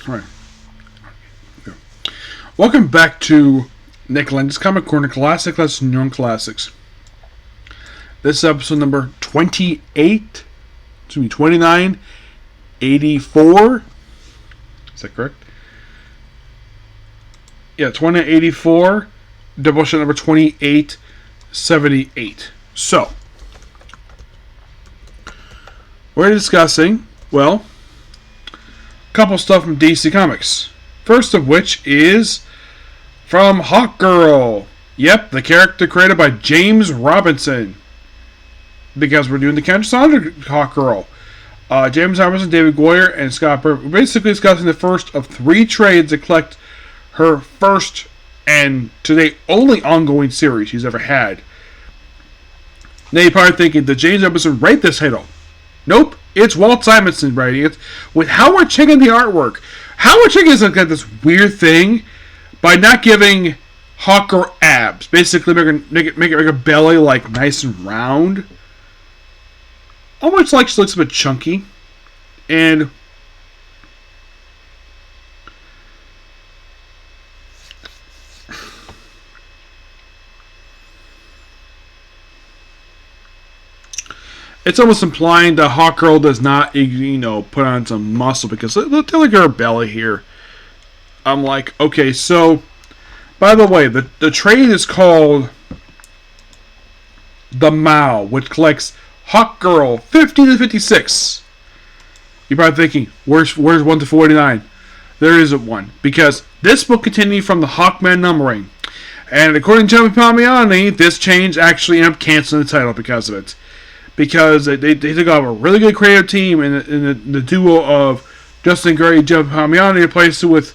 All right. Yeah. Welcome back to Nick Lenz Comic Corner Classic Lesson Known Classics. This is episode number 28. 2984. Is that correct? Yeah, 2984. Doubleshot number 2878. So, we're discussing, well, a couple stuff from DC Comics. First of which is from Hawkgirl. Yep, the character created by James Robinson. Because we're doing the counter-sound Hawkgirl. James Robinson, David Goyer, and Scott Burke. We're basically discussing the first of 3 trades that collect her first and today only ongoing series she's ever had. Now you're probably thinking, did James Robinson write this title? Nope, it's Walt Simonson writing it with Howard Chaykin the artwork. Howard Chaykin has got this weird thing by not giving Hawkgirl abs. Basically make her belly like nice and round. Almost like she looks a bit chunky. And it's almost implying that Hawkgirl does not, put on some muscle, because look at her belly here. I'm like, okay, so by the way, the trade is called the Mao, which collects Hawkgirl 50 to 56. You're probably thinking, where's 1 to 49? There isn't one, because this book continued from the Hawkman numbering. And according to John Palmiani, this change actually ended up canceling the title because of it. Because they took off a really good creative team in the duo of Justin Gray and John Palmiani replaced it with,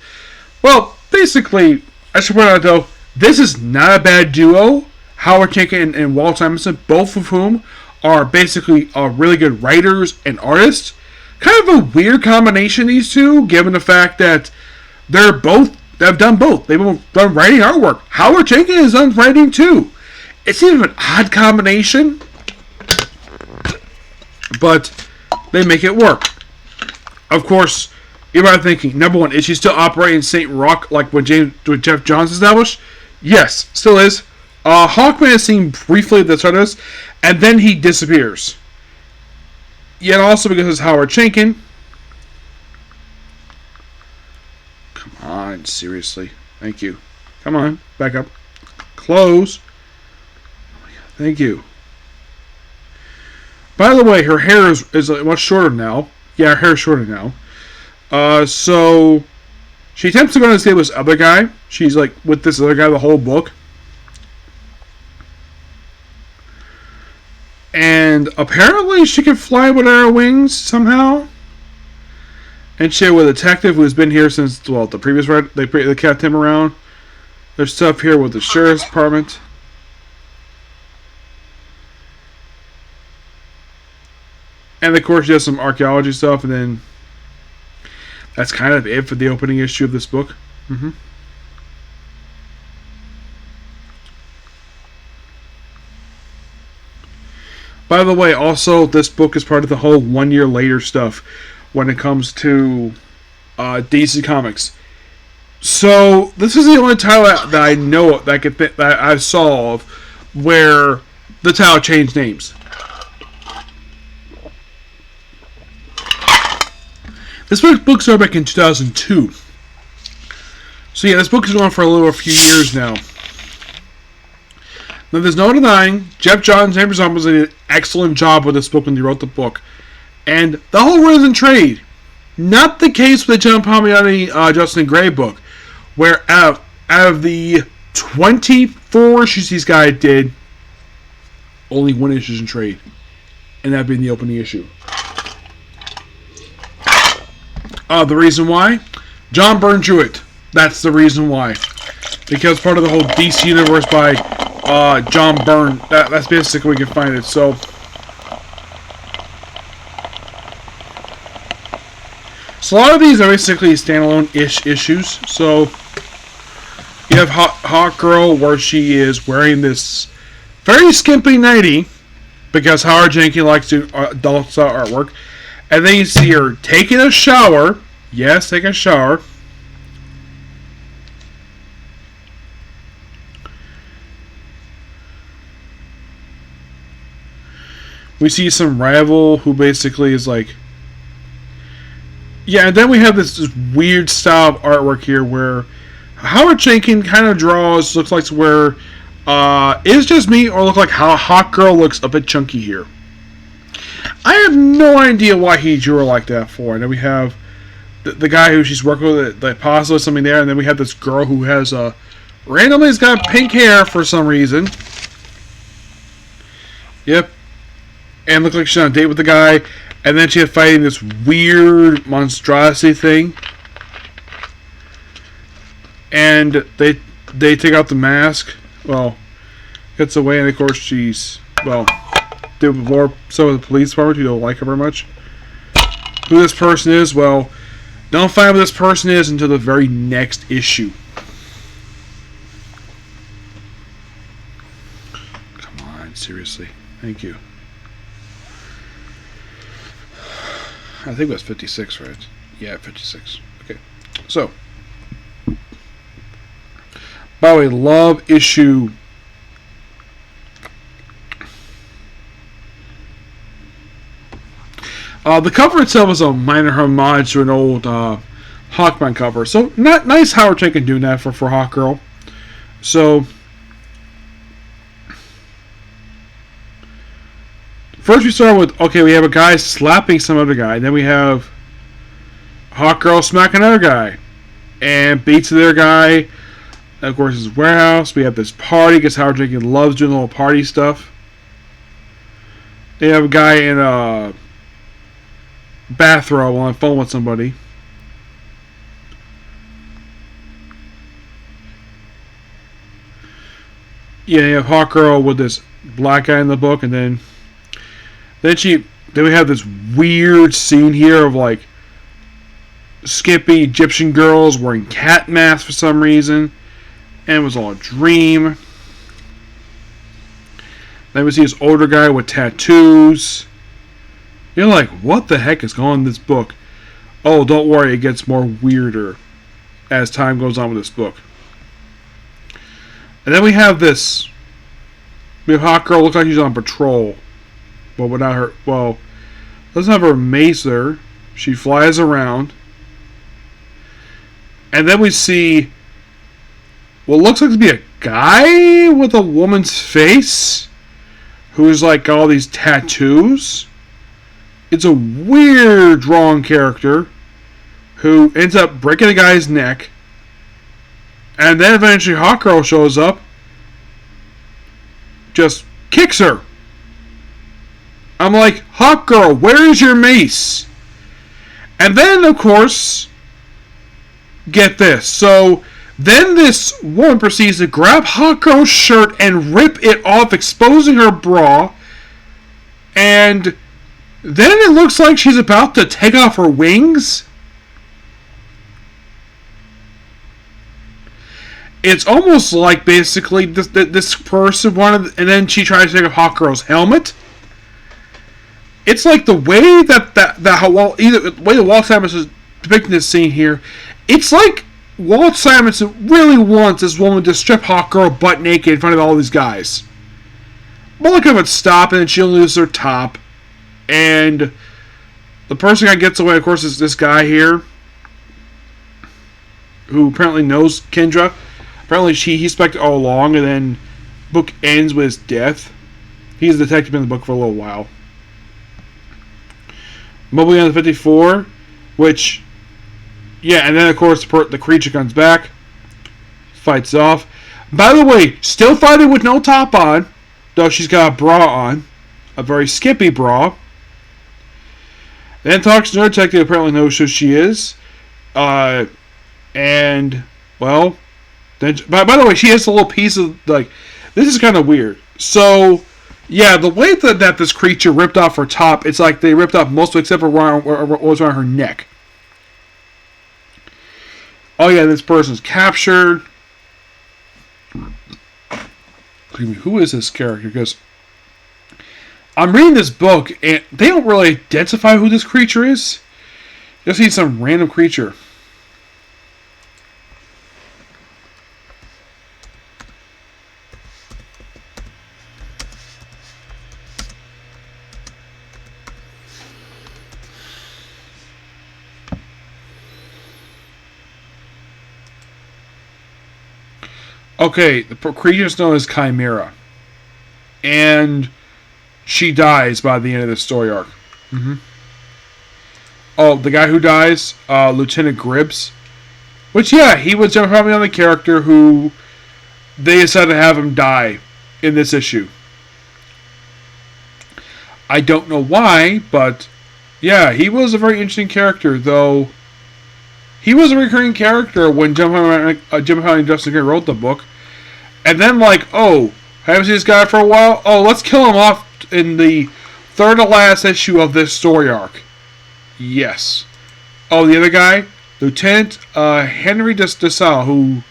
well, basically, I should point out though, this is not a bad duo. Howard Chaykin and Walt Simonson, both of whom are basically really good writers and artists. Kind of a weird combination, these two, given the fact that they've done both. They've both done writing artwork. Howard Chaykin has done writing too. It seems an odd combination, but they make it work. Of course, you're probably thinking, number one, is she still operating in St. Rock like when Jeff Johns established? Yes, still is. Hawkman is seen briefly at the start of this, and then he disappears. Yet also because it's Howard Chaykin. Come on, seriously. Thank you. Come on, back up. Close. Oh my God, thank you. By the way, her hair is much shorter now. Yeah, her hair is shorter now. So she attempts to go on this date with this other guy. She's like with this other guy the whole book. And apparently she can fly with her wings somehow. And she with a detective who's been here since, well, the previous they kept him around. There's stuff here with the sheriff's department. And of course she does some archaeology stuff, and then that's kind of it for the opening issue of this book. By the way, also, this book is part of the whole 1 year later stuff when it comes to DC Comics. So, this is the only title that I know of, that I saw of where the title changed names. This book started back in 2002. So yeah, this book has gone on for a few years now. Now, there's no denying, Jeff Johns and James Robinson did an excellent job with this book when they wrote the book. And the whole resin trade, not the case with the John Palmiani, Justin Gray book, where out of the 24 issues these guys did, only 1 issue is in trade. And that being the opening issue. The reason why? John Byrne drew it. That's the reason why. Because part of the whole DC universe by John Byrne. That's basically where we can find it. So a lot of these are basically standalone-ish issues. So you have Hawkgirl, where she is wearing this very skimpy nightie because Howard Jenkins likes to do adult style artwork. And then you see her taking a shower Yes, take a shower. We see some rival who basically is like... Yeah, and then we have this weird style of artwork here where Howard Chaykin kind of draws, looks like where is just me or look like how Hawkgirl looks a bit chunky here. I have no idea why he drew her like that for. And then we have the guy who she's working with, like possibly something there, and then we have this girl who has randomly has got pink hair for some reason. Yep. And looked like she's on a date with the guy, and then she had fighting this weird monstrosity thing. And they take out the mask. Well, gets away, and of course she's, well, did more so with the police department who don't like her very much. Who this person is, well, don't find out who this person is until the very next issue. Come on, seriously. Thank you. I think that's 56, right? Yeah, 56. Okay. So, by the way, love issue. The cover itself is a minor homage to an old Hawkman cover. So, not nice Howard Chaykin doing that for Hawkgirl. So, first we start with, okay, we have a guy slapping some other guy. Then we have Hawkgirl smacking another guy. And beats the other guy. And of course, his warehouse. We have this party, because Howard Chaykin loves doing little party stuff. They have a guy in a bathrobe on the phone with somebody. Yeah, you have Hawkgirl with this black guy in the book, and then we have this weird scene here of like skimpy Egyptian girls wearing cat masks for some reason, and it was all a dream. Then we see this older guy with tattoos. You're like, what the heck is going on in this book? Oh, don't worry, it gets more weirder as time goes on with this book. And then we have this. We have Hawkgirl, looks like she's on patrol. But without her, well, doesn't have her mace there. She flies around. And then we see what looks like to be a guy with a woman's face who's like got all these tattoos. It's a weird drawn character who ends up breaking a guy's neck. And then eventually Hawkgirl shows up, just kicks her. I'm like, Hawkgirl, where is your mace? And then, of course, get this. So, then this woman proceeds to grab Hawkgirl's shirt and rip it off, exposing her bra. And then it looks like she's about to take off her wings. It's almost like basically this person wanted, and then she tries to take off Hawkgirl's helmet. It's like the way the way Walt Simonson is depicting this scene here. It's like Walt Simonson really wants this woman to strip Hawkgirl butt naked in front of all these guys. But look at it stop, and then she'll lose her top. And the person that gets away, of course, is this guy here, who apparently knows Kendra. Apparently, he suspected all along, and then book ends with his death. He's a detective in the book for a little while. Moving on to 54, which, yeah, and then of course the creature comes back, fights off. By the way, still fighting with no top on, though she's got a bra on, a very skimpy bra. Then talks to another detective who apparently knows who she is, and well, then by the way, she has a little piece of like, this is kind of weird. So. Yeah, the way that this creature ripped off her top, it's like they ripped off most of it except for what was around her neck. Oh yeah, this person's captured. Who is this character? Because I'm reading this book, and they don't really identify who this creature is. You'll see some random creature. Okay, the creature is known as Chimera. And she dies by the end of the story arc. Mm-hmm. Oh, the guy who dies, Lieutenant Gribbs. Which, yeah, he was probably on the character who they decided to have him die in this issue. I don't know why, but yeah, he was a very interesting character, though. He was a recurring character when Jim and Justin Gray wrote the book. And then, like, oh, haven't seen this guy for a while? Oh, let's kill him off in the third to last issue of this story arc. Yes. Oh, the other guy? Lieutenant Henry DeSalle, who...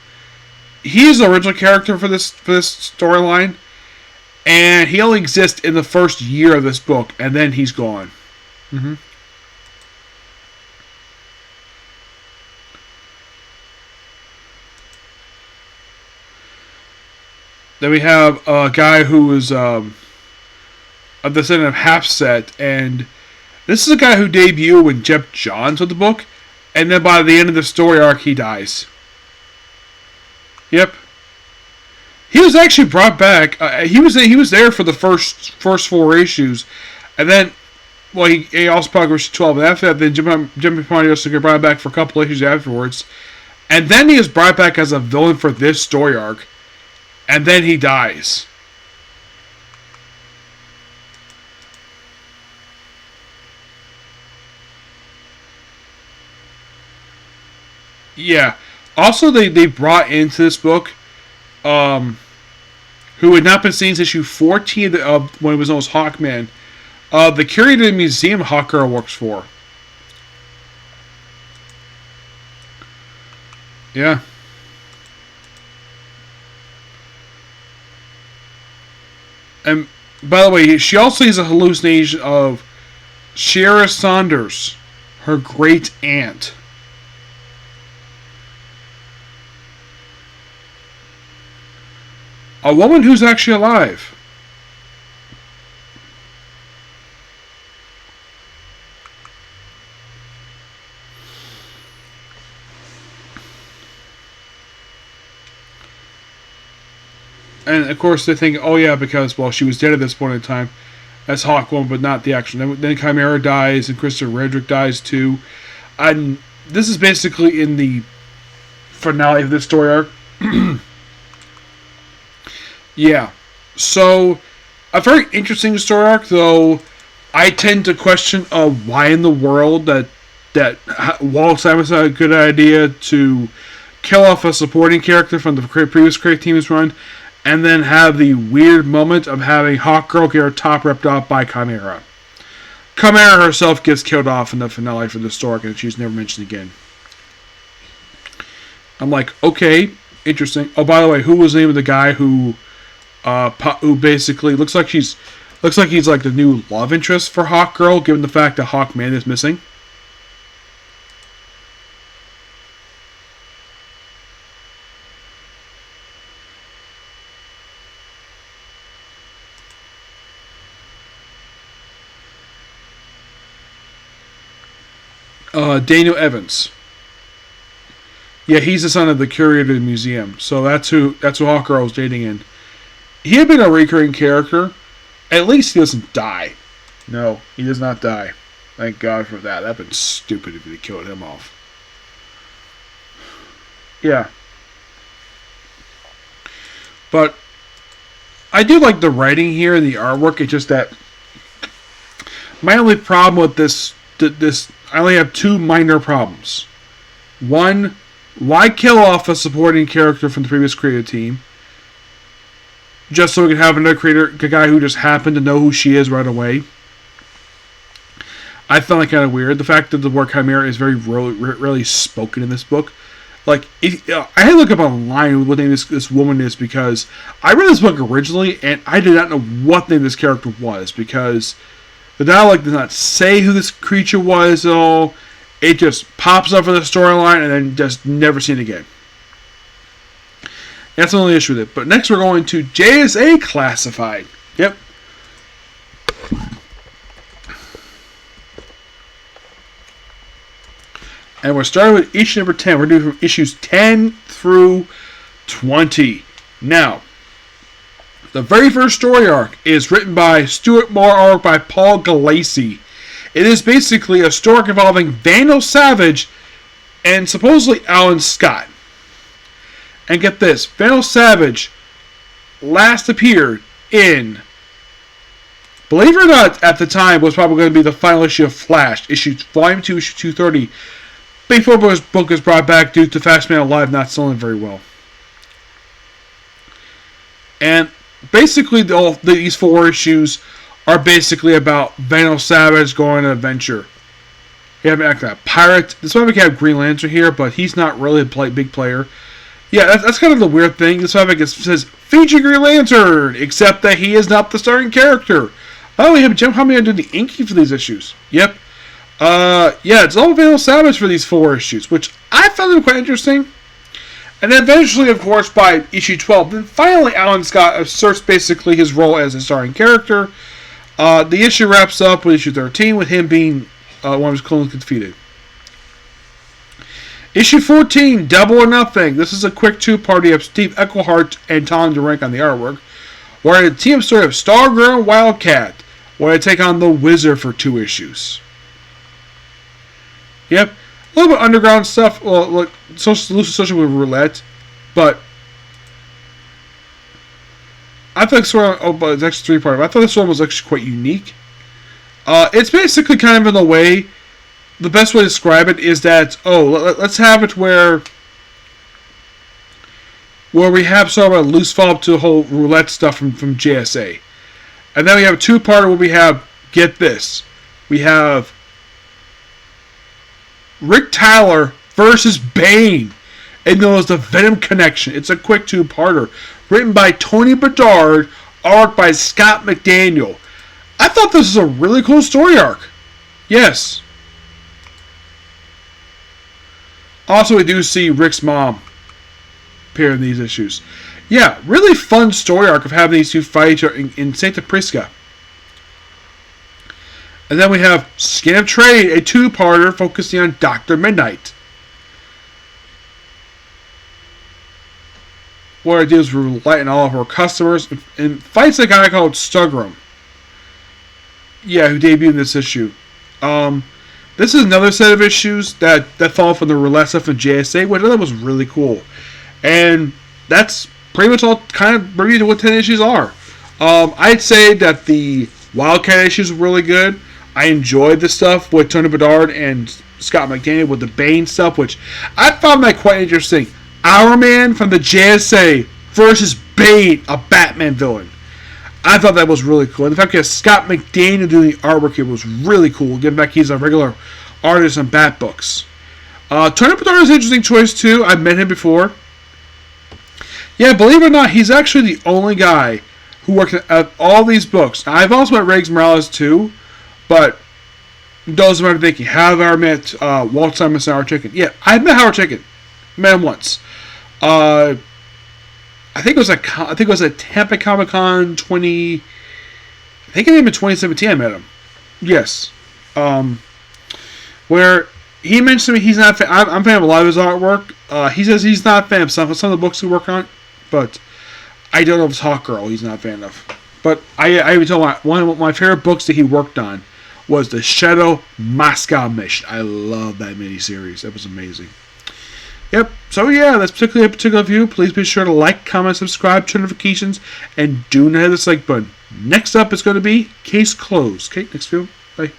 He's the original character for this storyline. And he only exists in the first year of this book, and then he's gone. Mm-hmm. Then we have a guy who is a descendant of Hapset, and this is a guy who debuted when Jeff Johns wrote the book, and then by the end of the story arc, he dies. Yep. He was actually brought back. He was there for the first 4 issues, and then, well, he also published 12, and after that, then Jim Pontius got brought back for a couple issues afterwards, and then he was brought back as a villain for this story arc. And then he dies. Yeah. Also, they brought into this book, who had not been seen since issue 14 of when it was known as Hawkman. The curator of the museum Hawkgirl works for. Yeah. And by the way, she also has a hallucination of Shara Saunders, her great aunt. A woman who's actually alive. And of course they think, oh yeah, because, well, she was dead at this point in time. That's Hawkwoman, but not the action. Then Chimera dies, and Christopher Redrick dies too. And this is basically in the finale of this story arc. Yeah. So, a very interesting story arc, though I tend to question why in the world that Walt Simonson had a good idea to kill off a supporting character from the previous Create Team's run, and then have the weird moment of having Hawkgirl get her top ripped off by Chimera. Chimera herself gets killed off in the finale for the story, and she's never mentioned again. I'm like, okay, interesting. Oh, by the way, who was the name of the guy who basically looks like he's like the new love interest for Hawkgirl, given the fact that Hawkman is missing? Daniel Evans. Yeah, he's the son of the curator of the museum. So that's who Hawkgirl was dating in. He had been a recurring character. At least he doesn't die. No, he does not die. Thank God for that. That'd been stupid if they killed him off. Yeah. But I do like the writing here and the artwork. It's just that my only problem with this I only have 2 minor problems. One, why kill off a supporting character from the previous creative team? Just so we can have another creator, a guy who just happened to know who she is right away. I found that kind of weird. The fact that the word Chimera is very rarely spoken in this book. Like, I had to look up online what name this woman is, because I read this book originally and I did not know what name this character was, because the dialogue does not say who this creature was at all. It just pops up for the storyline and then just never seen again. That's the only issue with it. But next we're going to JSA Classified. Yep. And we're starting with issue number 10. We're doing from issues 10 through 20. Now, the very first story arc is written by Stuart Moore, art by Paul Galassi. It is basically a story arc involving Vandal Savage and supposedly Alan Scott. And get this, Vandal Savage last appeared in, believe it or not, at the time was probably going to be the final issue of Flash, volume 2, issue 230, before this book was brought back due to Fast Man Alive not selling very well. And basically, these 4 issues are basically about Vandal Savage going on an adventure. You have a pirate. This one we have Green Lantern here, but he's not really a big player. Yeah, that's kind of the weird thing. This one says featuring Green Lantern, except that he is not the starring character. Oh, we have Jim Humming doing the inking for these issues. Yep. Yeah, it's all Vandal Savage for these 4 issues, which I found them quite interesting. And then eventually, of course, by issue 12, then finally Alan Scott asserts basically his role as a starring character. The issue wraps up with issue 13 with him being one of his clones defeated. Issue 14, Double or Nothing. This is a quick 2-party of Steve Eichelhart and Tom Durank on the artwork, where the team story of Stargirl and Wildcat, where they take on the Wizard for 2 issues. Yep, a little bit underground stuff, well, like loosely associated with roulette, but I thought but it's actually 3-part. I thought this one was actually quite unique. It's basically kind of in the way, the best way to describe it is that, let's have it where we have sort of a loose follow-up to the whole roulette stuff from JSA. And then we have a 2-parter where we have, get this, we have Rick Tyler versus Bane. And knows the Venom Connection. It's a quick 2-parter. Written by Tony Bedard, art by Scott McDaniel. I thought this was a really cool story arc. Yes. Also, we do see Rick's mom appear in these issues. Yeah, really fun story arc of having these 2 fight in Santa Prisca. And then we have Skin of Trade, a 2-parter focusing on Dr. Midnight, where it deals with roulette and all of her customers, and fights a guy called Stugrum. Yeah, who debuted in this issue. This is another set of issues that fall from the roulette stuff in JSA, which I thought was really cool. And that's pretty much all kind of bringing to what 10 issues are. I'd say that the Wildcat issues were really good. I enjoyed the stuff with Tony Bedard and Scott McDaniel with the Bane stuff, which I found that quite interesting. Our Man from the JSA versus Bane, a Batman villain. I thought that was really cool. And the fact that Scott McDaniel doing the artwork here was really cool, given that he's a regular artist on Bat books. Tony Bedard is an interesting choice too. I've met him before. Yeah, believe it or not, he's actually the only guy who worked at all these books. Now, I've also met Riggs Morales too, but those of you thinking, have I ever met Walt Simonson and Howard Chicken? Yeah, I've met Howard Chicken. Met him once. I think it was at Tampa Comic Con 20. I think it may have been 2017. I met him. Yes, where he mentioned to me he's not. I'm a fan of a lot of his artwork. He says he's not a fan of some of the books he work on, but I don't know if it's Hawkgirl he's not a fan of. But I even told one of my favorite books that he worked on was the Shadow Moscow Mission. I love that miniseries. That was amazing. Yep. So yeah, that's particularly a particular view. Please be sure to like, comment, subscribe, turn notifications, and do not hit the like button. Next up is going to be Case Closed. Okay, next video. Bye.